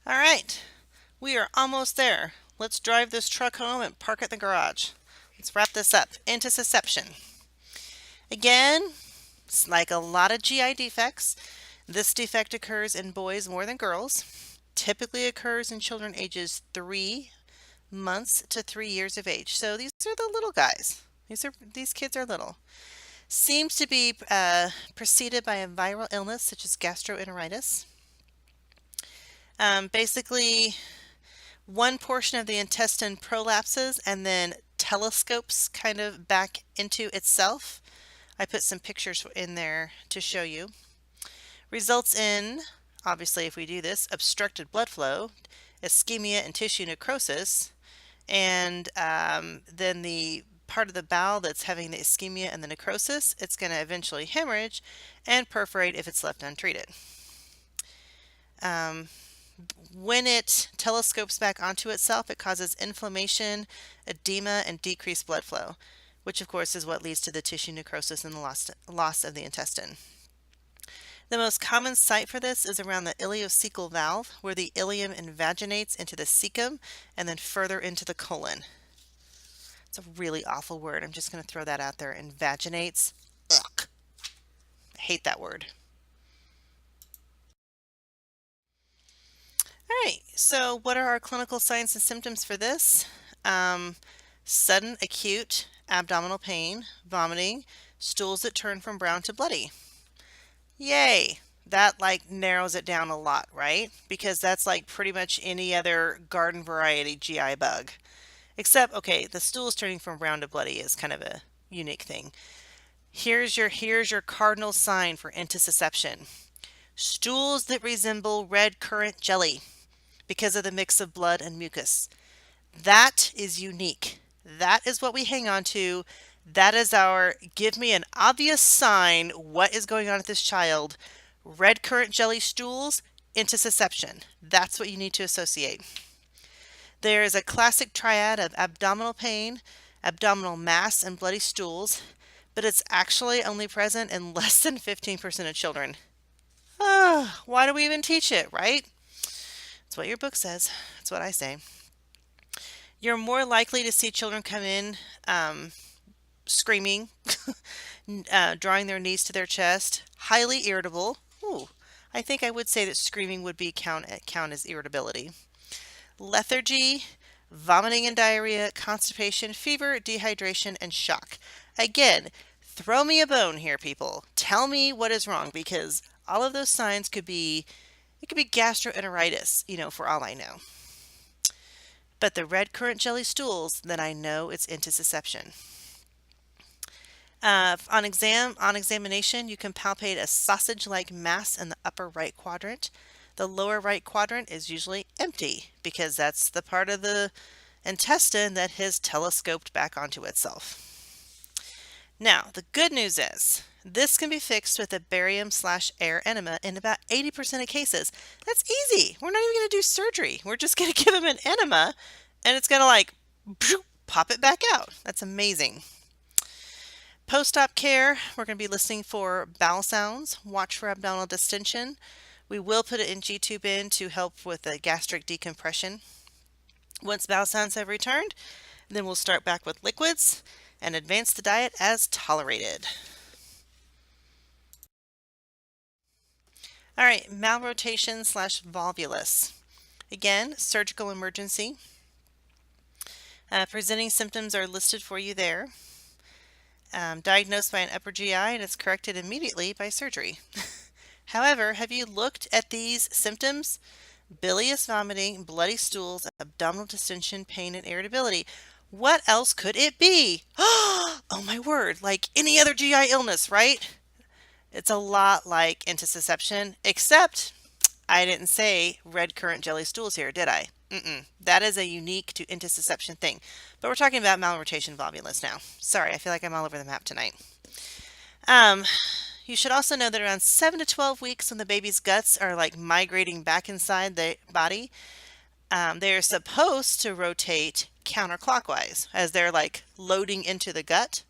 All right, we are almost there. Let's drive this truck home and park it in the garage. Let's wrap this up. Intussusception. Again, it's like a lot of GI defects. This defect occurs in boys more than girls. Typically occurs in children ages 3 months to 3 years of age. So these are the little guys. These kids are little. Seems to be preceded by a viral illness such as gastroenteritis. Basically, one portion of the intestine prolapses and then telescopes kind of back into itself. I put some pictures in there to show you. Results in, obviously if we do this, obstructed blood flow, ischemia and tissue necrosis, and then the part of the bowel that's having the ischemia and the necrosis, it's going to eventually hemorrhage and perforate if it's left untreated. When it telescopes back onto itself, it causes inflammation, edema, and decreased blood flow, which of course is what leads to the tissue necrosis and the loss of the intestine. The most common site for this is around the ileocecal valve, where the ileum invaginates into the cecum and then further into the colon. It's a really awful word. I'm just going to throw that out there. Invaginates. Ugh. I hate that word. All right, so what are our clinical signs and symptoms for this? Sudden acute abdominal pain, vomiting, stools that turn from brown to bloody. Yay! That like narrows it down a lot, right? Because that's like pretty much any other garden variety GI bug. Except, okay, the stools turning from brown to bloody is kind of a unique thing. Here's your cardinal sign for intussusception. Stools that resemble red currant jelly because of the mix of blood and mucus. That is unique. That is what we hang on to. That is our give me an obvious sign what is going on with this child. Red currant jelly stools, intussusception. That's what you need to associate. There is a classic triad of abdominal pain, abdominal mass, and bloody stools, but it's actually only present in less than 15% of children. Why do we even teach it, right? That's what your book says. That's what I say. You're more likely to see children come in screaming, drawing their knees to their chest, highly irritable. Ooh, I think I would say that screaming would be count as irritability. Lethargy, vomiting and diarrhea, constipation, fever, dehydration, and shock. Again, throw me a bone here, people. Tell me what is wrong, because all of those signs could be gastroenteritis, for all I know. But the red currant jelly stools, then I know it's intussusception. On examination, you can palpate a sausage-like mass in the upper right quadrant. The lower right quadrant is usually empty because that's the part of the intestine that has telescoped back onto itself. Now, the good news is this can be fixed with a barium/air enema in about 80% of cases. That's easy. We're not even going to do surgery. We're just going to give them an enema and it's going to pop it back out. That's amazing. Post-op care, we're going to be listening for bowel sounds, watch for abdominal distension. We will put an NG tube in to help with the gastric decompression. Once bowel sounds have returned, then we'll start back with liquids and advance the diet as tolerated. All right, malrotation/volvulus. Again, surgical emergency. Presenting symptoms are listed for you there. Diagnosed by an upper GI and it's corrected immediately by surgery. However, have you looked at these symptoms? Bilious vomiting, bloody stools, abdominal distension, pain, and irritability. What else could it be? Oh my word, like any other GI illness, right? It's a lot like intussusception, except I didn't say red currant jelly stools here, did I? That is a unique to intussusception thing. But we're talking about malrotation volvulus now. Sorry, I feel like I'm all over the map tonight. You should also know that around 7 to 12 weeks when the baby's guts are like migrating back inside the body, they're supposed to rotate counterclockwise as they're like loading into the gut.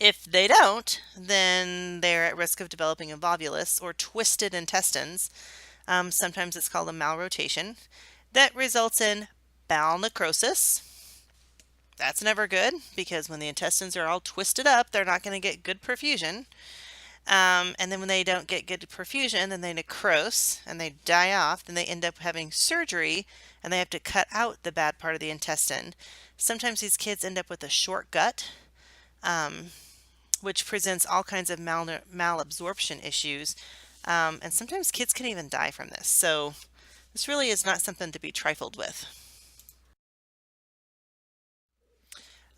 If they don't, then they're at risk of developing a volvulus or twisted intestines. Sometimes it's called a malrotation. That results in bowel necrosis. That's never good because when the intestines are all twisted up, they're not going to get good perfusion. And then when they don't get good perfusion, then they necrose and they die off. Then they end up having surgery and they have to cut out the bad part of the intestine. Sometimes these kids end up with a short gut, which presents all kinds of malabsorption issues. And sometimes kids can even die from this. So this really is not something to be trifled with.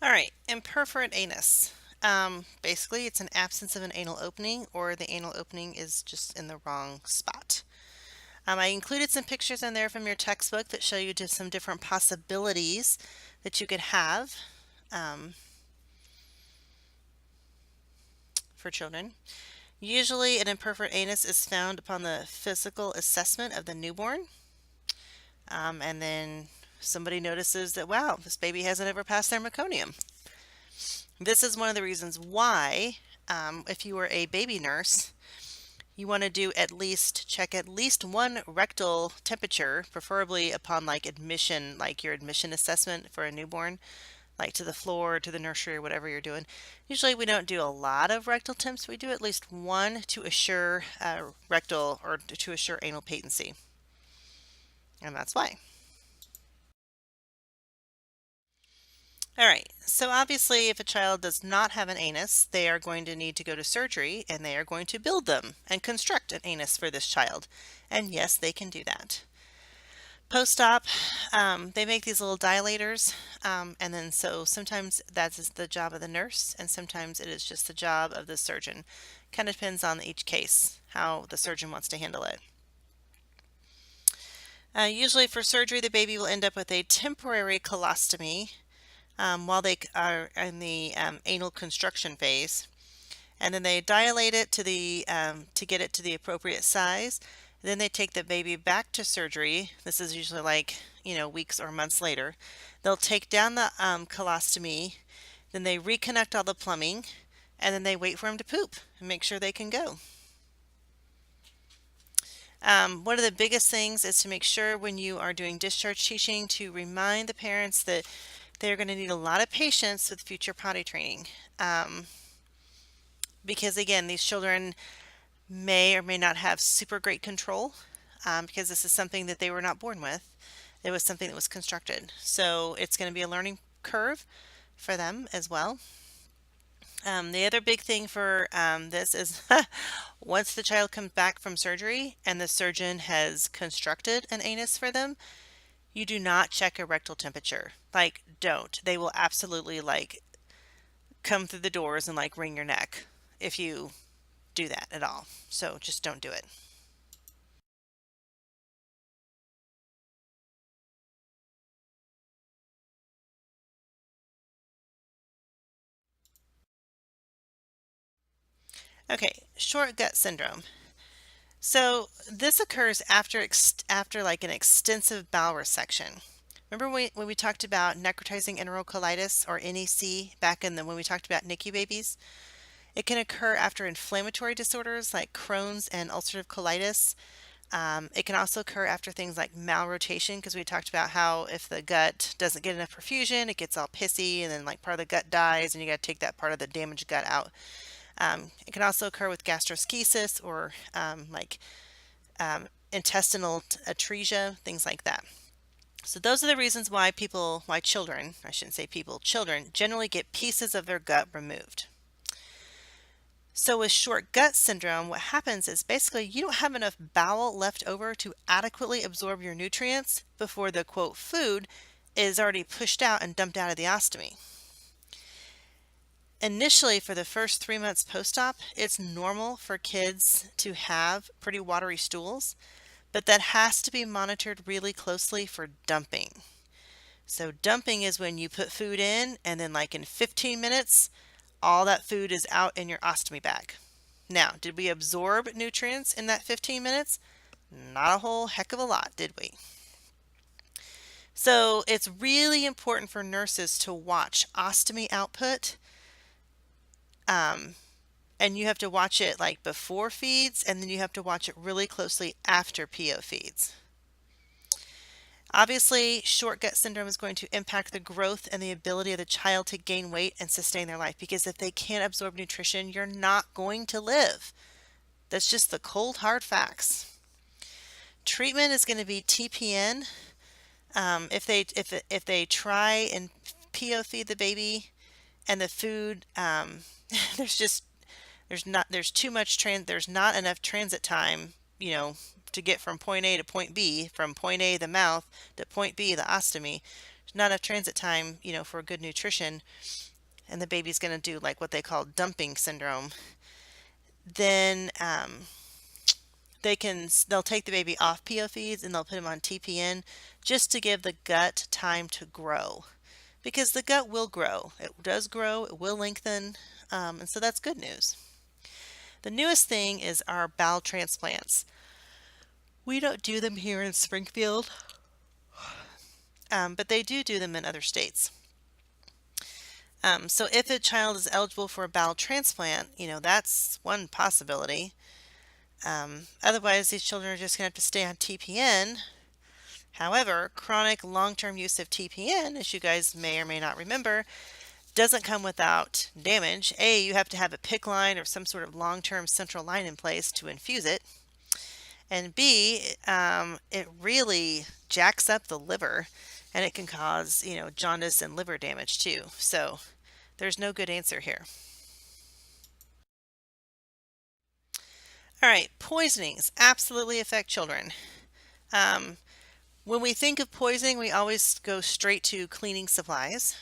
All right, imperforate anus. Basically, it's an absence of an anal opening, or the anal opening is just in the wrong spot. I included some pictures in there from your textbook that show you just some different possibilities that you could have for children. Usually, an imperforate anus is found upon the physical assessment of the newborn, and then somebody notices that, wow, this baby hasn't ever passed their meconium. This is one of the reasons why, if you were a baby nurse, you want to check at least one rectal temperature, preferably upon like admission, like your admission assessment for a newborn, like to the floor, to the nursery, or whatever you're doing. Usually we don't do a lot of rectal temps. We do at least one to assure rectal or to assure anal patency. And that's why. All right, so obviously if a child does not have an anus, they are going to need to go to surgery and they are going to build them and construct an anus for this child. And yes, they can do that. Post-op, they make these little dilators, and then so sometimes that's the job of the nurse and sometimes it is just the job of the surgeon. Kind of depends on each case, how the surgeon wants to handle it. Usually for surgery, the baby will end up with a temporary colostomy while they are in the anal construction phase, and then they dilate it to get it to the appropriate size. Then they take the baby back to surgery. This is usually like, weeks or months later. They'll take down the colostomy, then they reconnect all the plumbing, and then they wait for him to poop and make sure they can go. One of the biggest things is to make sure when you are doing discharge teaching to remind the parents that they're going to need a lot of patience with future potty training. Because again, these children may or may not have super great control because this is something that they were not born with. It was something that was constructed. So it's going to be a learning curve for them as well. The other big thing for this is once the child comes back from surgery and the surgeon has constructed an anus for them, you do not check a rectal temperature. Like, don't. They will absolutely come through the doors and wring your neck if you do that at all. So just don't do it. Okay, short gut syndrome. So this occurs after an extensive bowel resection. Remember when we talked about necrotizing enterocolitis, or NEC, back when we talked about NICU babies? It can occur after inflammatory disorders like Crohn's and ulcerative colitis. It can also occur after things like malrotation, because we talked about how if the gut doesn't get enough perfusion, it gets all pissy and then part of the gut dies and you got to take that part of the damaged gut out. It can also occur with gastroschisis or intestinal atresia, things like that. So those are the reasons why children, I shouldn't say people, children generally get pieces of their gut removed. So with short gut syndrome, what happens is basically you don't have enough bowel left over to adequately absorb your nutrients before the quote food is already pushed out and dumped out of the ostomy. Initially, for the first 3 months post-op, it's normal for kids to have pretty watery stools, but that has to be monitored really closely for dumping. So dumping is when you put food in and then in 15 minutes, all that food is out in your ostomy bag. Now, did we absorb nutrients in that 15 minutes? Not a whole heck of a lot, did we? So it's really important for nurses to watch ostomy output And you have to watch it like before feeds, and then you have to watch it really closely after PO feeds. Obviously, short gut syndrome is going to impact the growth and the ability of the child to gain weight and sustain their life, because if they can't absorb nutrition, you're not going to live. That's just the cold, hard facts. Treatment is going to be TPN. If they try and PO feed the baby and the food, there's just there's not enough transit time, to get from point A to point B, from point A, the mouth, to point B, the ostomy. There's not enough transit time, for good nutrition, and the baby's going to do like what they call dumping syndrome. Then they'll take the baby off PO feeds and they'll put him on TPN just to give the gut time to grow, because the gut will grow. It does grow, it will lengthen, and so that's good news. The newest thing is our bowel transplants. We don't do them here in Springfield, but they do them in other states. So if a child is eligible for a bowel transplant, that's one possibility. Otherwise, these children are just going to have to stay on TPN. However, chronic long-term use of TPN, as you guys may or may not remember, doesn't come without damage. A, you have to have a PICC line or some sort of long-term central line in place to infuse it. And B, it really jacks up the liver, and it can cause, jaundice and liver damage too. So there's no good answer here. All right, poisonings absolutely affect children. When we think of poisoning, we always go straight to cleaning supplies.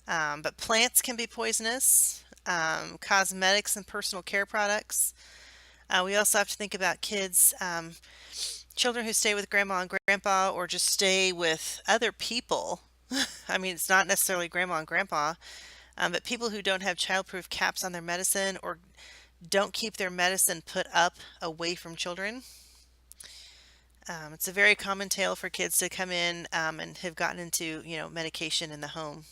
But plants can be poisonous, cosmetics and personal care products. We also have to think about kids, children who stay with grandma and grandpa, or just stay with other people. I mean, it's not necessarily grandma and grandpa, but people who don't have childproof caps on their medicine, or don't keep their medicine put up away from children. It's a very common tale for kids to come in and have gotten into, medication in the home.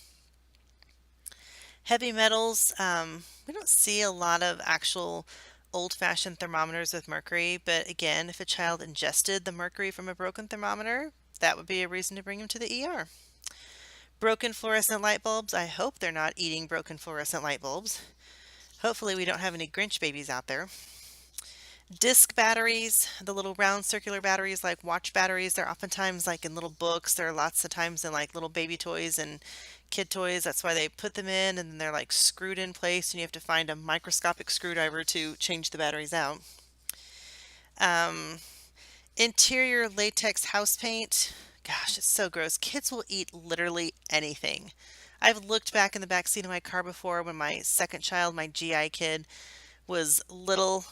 Heavy metals, we don't see a lot of actual old-fashioned thermometers with mercury, but again, if a child ingested the mercury from a broken thermometer, that would be a reason to bring him to the ER. Broken fluorescent light bulbs, I hope they're not eating broken fluorescent light bulbs. Hopefully we don't have any Grinch babies out there. Disc batteries, the little round circular batteries like watch batteries, they're oftentimes like in little books. There are lots of times in like little baby toys and kid toys. That's why they put them in, and then they're like screwed in place, and you have to find a microscopic screwdriver to change the batteries out. Interior latex house paint. Gosh, it's so gross. Kids will eat literally anything. I've looked back in the back seat of my car before when my second child, my GI kid, was little.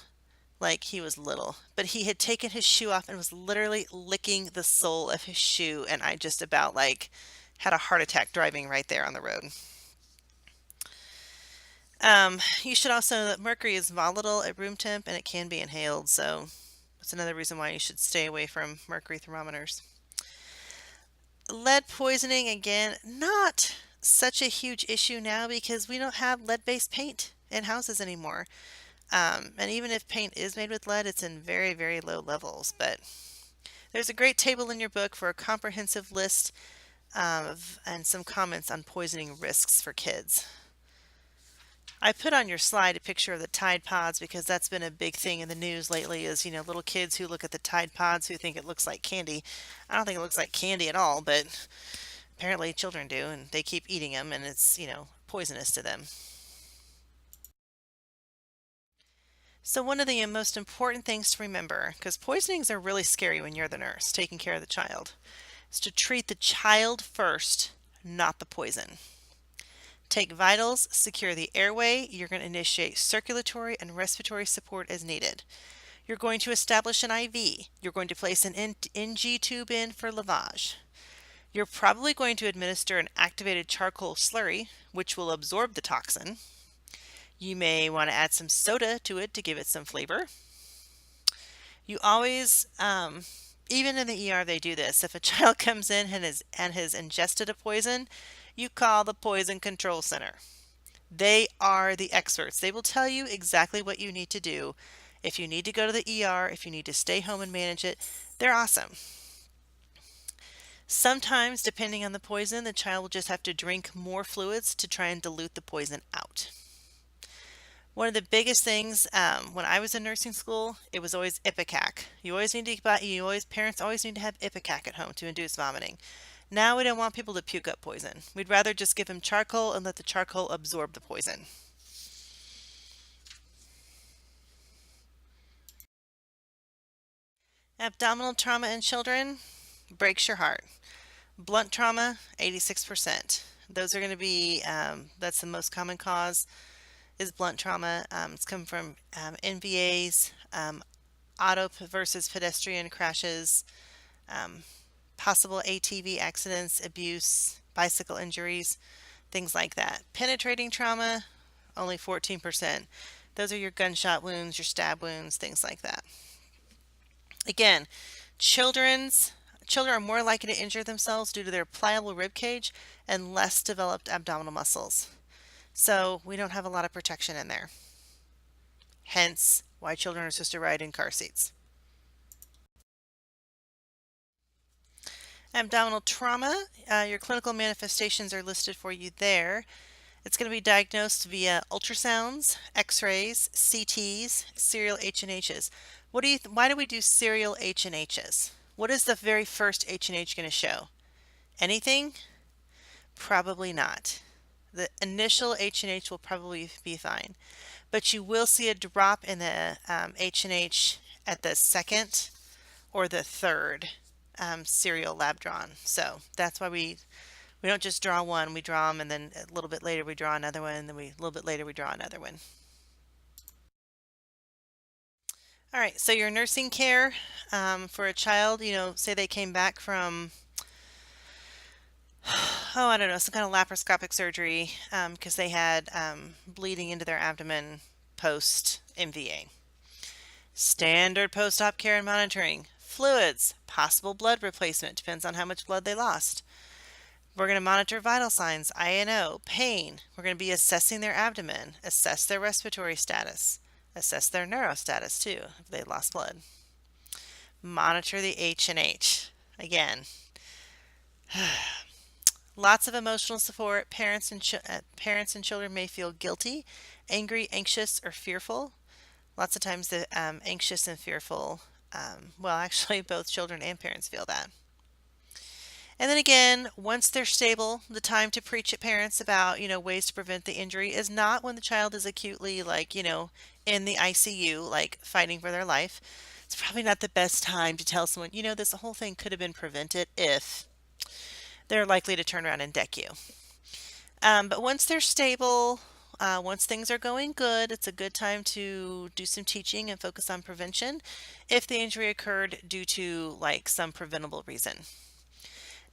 Like, he was little, but he had taken his shoe off and was literally licking the sole of his shoe, and I just about like had a heart attack driving right there on the road. You should also know that mercury is volatile at room temp and it can be inhaled, so that's another reason why you should stay away from mercury thermometers. Lead poisoning, again, not such a huge issue now because we don't have lead-based paint in houses anymore. And even if paint is made with lead, it's in very, very low levels. But there's a great table in your book for a comprehensive list and some comments on poisoning risks for kids. I put on your slide a picture of the Tide Pods because that's been a big thing in the news lately, is, little kids who look at the Tide Pods who think it looks like candy. I don't think it looks like candy at all, but apparently children do, and they keep eating them, and it's, poisonous to them. So one of the most important things to remember, because poisonings are really scary when you're the nurse taking care of the child, is to treat the child first, not the poison. Take vitals, secure the airway. You're going to initiate circulatory and respiratory support as needed. You're going to establish an IV. You're going to place an NG tube in for lavage. You're probably going to administer an activated charcoal slurry, which will absorb the toxin. You may want to add some soda to it to give it some flavor. You always, even in the ER, they do this. If a child comes in and has ingested a poison, you call the Poison Control Center. They are the experts. They will tell you exactly what you need to do. If you need to go to the ER, if you need to stay home and manage it, they're awesome. Sometimes, depending on the poison, the child will just have to drink more fluids to try and dilute the poison out. One of the biggest things when I was in nursing school, it was always Ipecac. Parents always need to have Ipecac at home to induce vomiting. Now we don't want people to puke up poison. We'd rather just give them charcoal and let the charcoal absorb the poison. Abdominal trauma in children breaks your heart. Blunt trauma, 86%. Those are going to be, that's the most common cause is blunt trauma. It's come from NVAs, auto versus pedestrian crashes, possible ATV accidents, abuse, bicycle injuries, things like that. Penetrating trauma, only 14%. Those are your gunshot wounds, your stab wounds, things like that. Again, children are more likely to injure themselves due to their pliable rib cage and less developed abdominal muscles. So we don't have a lot of protection in there. Hence why children are supposed to ride in car seats. Abdominal trauma, your clinical manifestations are listed for you there. It's going to be diagnosed via ultrasounds, x-rays, CTs, serial H&Hs. Why do we do serial H&Hs? What is the very first H&H going to show? Anything? Probably not. The initial H&H will probably be fine, but you will see a drop in the H&H at the second or the third serial lab drawn. So that's why we don't just draw one, we draw them, and then a little bit later we draw another one, and then a little bit later we draw another one. All right, so your nursing care for a child, say they came back from, I don't know, some kind of laparoscopic surgery because they had bleeding into their abdomen post MVA. Standard post-op care and monitoring. Fluids, possible blood replacement, depends on how much blood they lost. We're going to monitor vital signs, INO, pain. We're going to be assessing their abdomen, assess their respiratory status, assess their neuro status too, if they lost blood. Monitor the H&H. Again, lots of emotional support. Parents and children may feel guilty, angry, anxious, or fearful. Lots of times the anxious and fearful, well, actually both children and parents feel that. And then again, once they're stable, the time to preach at parents about, ways to prevent the injury is not when the child is acutely in the ICU, like fighting for their life. It's probably not the best time to tell someone, this whole thing could have been prevented if they're likely to turn around and deck you. But once they're stable, once things are going good, it's a good time to do some teaching and focus on prevention if the injury occurred due to some preventable reason.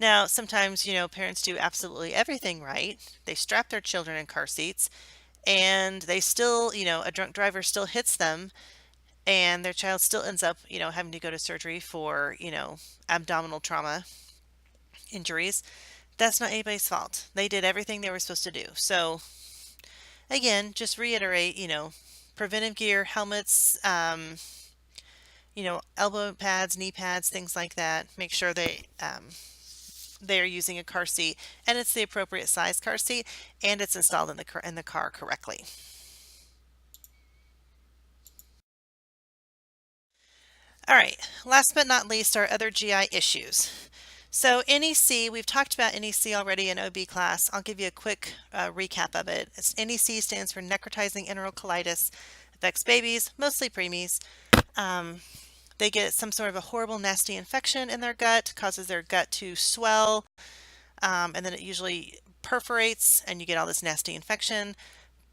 Now, sometimes, parents do absolutely everything right. They strap their children in car seats and they still, a drunk driver still hits them and their child still ends up, having to go to surgery for, abdominal trauma injuries. That's not anybody's fault. They did everything they were supposed to do. So again, just reiterate, preventive gear, helmets, elbow pads, knee pads, things like that. Make sure they are using a car seat and it's the appropriate size car seat and it's installed in the car correctly. All right, last but not least are other GI issues. So NEC, we've talked about NEC already in OB class. I'll give you a quick recap of it. NEC stands for necrotizing enterocolitis. Affects babies, mostly preemies. They get some sort of a horrible, nasty infection in their gut, causes their gut to swell, and then it usually perforates and you get all this nasty infection.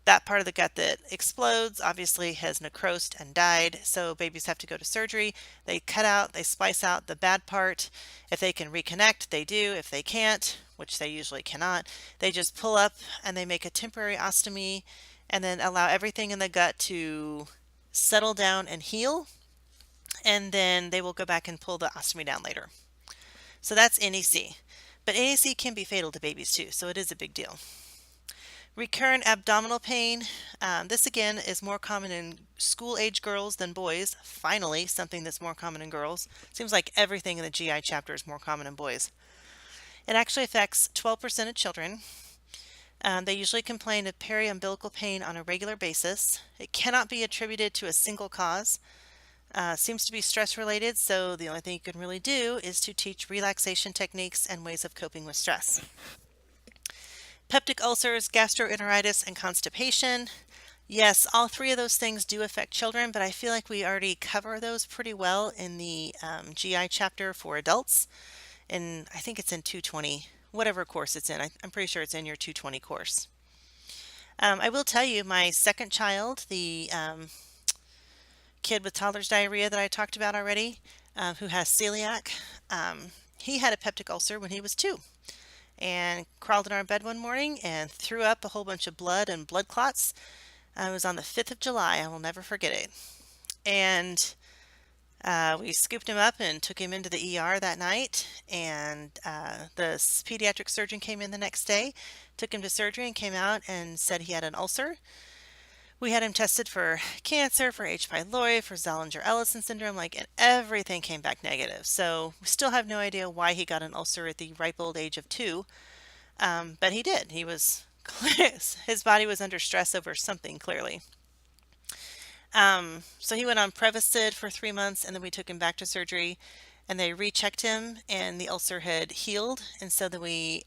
That part of the gut that explodes obviously has necrosed and died, so babies have to go to surgery. They splice out the bad part. If they can reconnect, they do. If they can't, which they usually cannot, they just pull up and they make a temporary ostomy and then allow everything in the gut to settle down and heal. And then they will go back and pull the ostomy down later. So that's NEC. But NEC can be fatal to babies too, so it is a big deal. Recurrent abdominal pain. This again is more common in school-age girls than boys. Finally, something that's more common in girls. Seems like everything in the GI chapter is more common in boys. It actually affects 12% of children. They usually complain of periumbilical pain on a regular basis. It cannot be attributed to a single cause. Seems to be stress related, so the only thing you can really do is to teach relaxation techniques and ways of coping with stress. Peptic ulcers, gastroenteritis, and constipation. Yes, all three of those things do affect children, but I feel like we already cover those pretty well in the GI chapter for adults. And I think it's in 220, whatever course it's in. I'm pretty sure it's in your 220 course. I will tell you, my second child, the kid with toddler's diarrhea that I talked about already, who has celiac, he had a peptic ulcer when he was 2 and crawled in our bed one morning and threw up a whole bunch of blood and blood clots. It was on the 5th of July. I will never forget it. And we scooped him up and took him into the ER that night. And the pediatric surgeon came in the next day, took him to surgery, and came out and said he had an ulcer. We had him tested for cancer, for H. pylori, for Zollinger-Ellison syndrome, and everything came back negative. So we still have no idea why he got an ulcer at the ripe old age of 2, but he did. His body was under stress over something, clearly. So he went on Prevacid for 3 months, and then we took him back to surgery, and they rechecked him, and the ulcer had healed, and so then we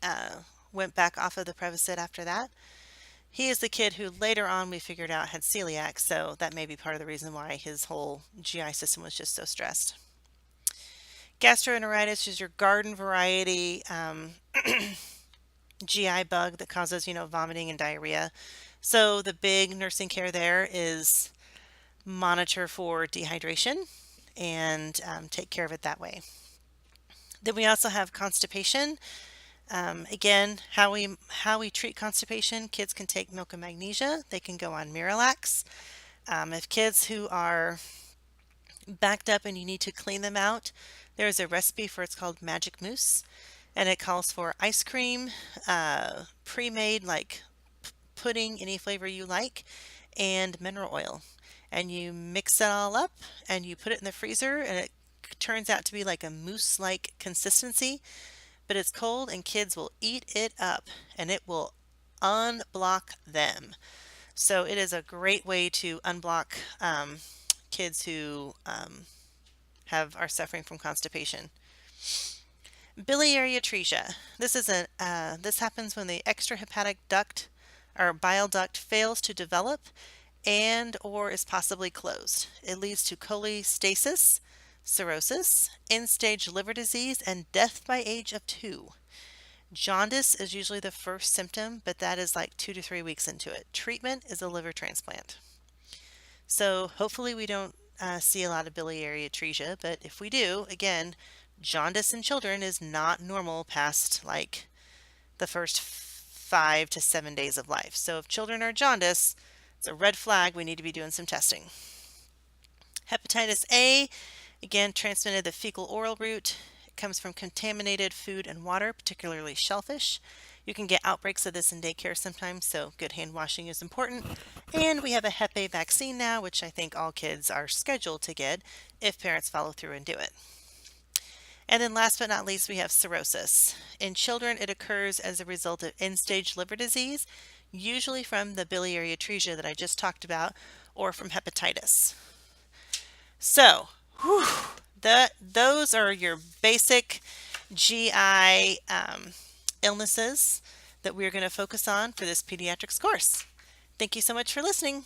went back off of the Prevacid after that. He is the kid who later on we figured out had celiac, so that may be part of the reason why his whole GI system was just so stressed. Gastroenteritis is your garden variety GI bug that causes, vomiting and diarrhea. So the big nursing care there is monitor for dehydration and take care of it that way. Then we also have constipation. Again, how we treat constipation, kids can take milk and magnesia. They can go on Miralax. If kids who are backed up and you need to clean them out, there's a recipe for it's called Magic Mousse, and it calls for ice cream, pre-made like pudding, any flavor you like, and mineral oil. And you mix it all up and you put it in the freezer, and it turns out to be like a mousse-like consistency. But it's cold and kids will eat it up and it will unblock them. So it is a great way to unblock kids who are suffering from constipation. Biliary atresia. This happens when the extrahepatic duct or bile duct fails to develop and or is possibly closed. It leads to cholestasis, cirrhosis, end-stage liver disease, and death by age of 2. Jaundice is usually the first symptom, but that is like 2 to 3 weeks into it. Treatment is a liver transplant. So hopefully we don't see a lot of biliary atresia, but if we do, again, jaundice in children is not normal past like the first 5 to 7 days of life. So if children are jaundice, it's a red flag. We need to be doing some testing. Hepatitis A, again, transmitted the fecal-oral route. It comes from contaminated food and water, particularly shellfish. You can get outbreaks of this in daycare sometimes, so good hand washing is important. And we have a Hep A vaccine now, which I think all kids are scheduled to get if parents follow through and do it. And then last but not least, we have cirrhosis. In children, it occurs as a result of end-stage liver disease, usually from the biliary atresia that I just talked about, or from hepatitis. So, those are your basic GI illnesses that we're going to focus on for this pediatrics course. Thank you so much for listening.